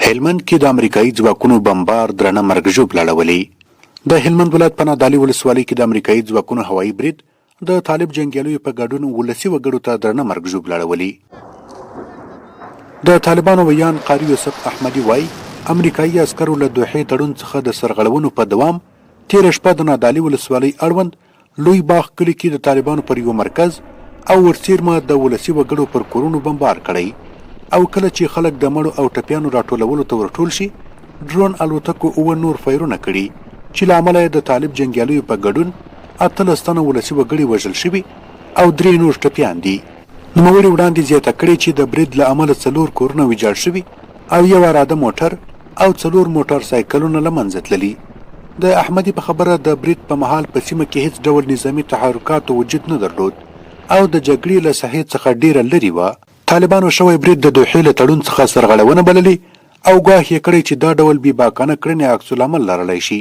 هلمند کې د امریکایي ځواکونو بمبار درنه مرګ ژوبله اړولې. د هلمند ولایت په نادعلي ولسوالۍ کې د امریکایي ځواکونو هوایي برید د طالب جنګیالیو په ګډون ولسي وګړو ته درنه مرګ ژوبله اړولې. د طالبانو ویان قاري یوسف احمدي وایي امریکایي عسکرو له دوحې تړون څخه د سرغړونو په دوام تېره شپه د نادعلي ولسوالۍ اړوند لوی باغ کلي کې د طالبانو پر یو مرکز او ورڅیرمه د ولسي وګړو پر کورونو بمبار کړی، او کله چې خلک د مړو او ټپیانو راټولولو ته ورټول شي ډرون الوتکو 9 نور فایرونه کړي چې له امله د طالب جنګیالیو په ګډون 18 تنه ولسي وګړي وژل شوي او 3 نور ټپیان دي. نوموړي وړاندې زیاته کړې چې د برید له امله 4 کورونه ویجاړ شوي او یو اراده موټر او 4 موټر سایکلونه له منځه تللي. د احمدي په خبره د برید په مهال په سیمه کې هیڅ ډول نظامي تحرکات وجود نه درلود او د جګړې له ساحې څخه ډیره لرې وه. طالبانو شوی برید د دوحې له تړون څخه سرغړونه بللې او ګواښ یې کړی چې دا ډول بې باکانه کړنې عکس العمل لرلی شي.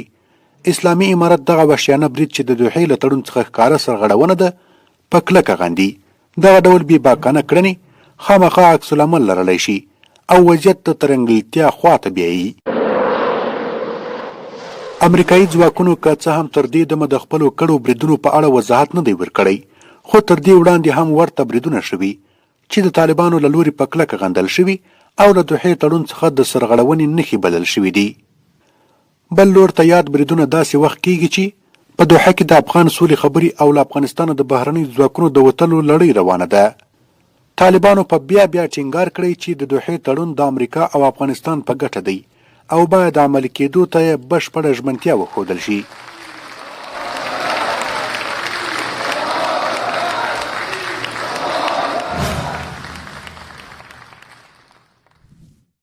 اسلامي امارت دغه وحشیانه برید چې د دوحې له تړون څخه ښکاره سرغړونه ده په کلکه غندي. دغه ډول بې باکانه کړنې خامخا عکس العمل لرلی شي او وضعیت د ترنګلتیا خواته بیایي. امریکایي ځواکونو که څه هم تر دې دمه د خپلو کړو بریدونو په اړه وضاحت نه دی ورکړی، خو تر دې وړاندې هم ورته بریدونه شوي چې د طالبانو له لوري په کلکه غندل شوي او له دوحې تړون څخه د سرغړونې نښې بلل شوي دي. بل لور ته یاد بریدونه داسې وخت کیږي چې په دوحه کې د افغان سولې خبرې او له افغانستانه د بهرنیو ځواکونو د وتلو لړۍ روانه ده. طالبانو په بیا ټینګار کړی چې د دوحې تړون د امریکا او افغانستان په ګټه دی او باید عملي کېدو ته یې بشپړه ژمنتیا وښودل شي.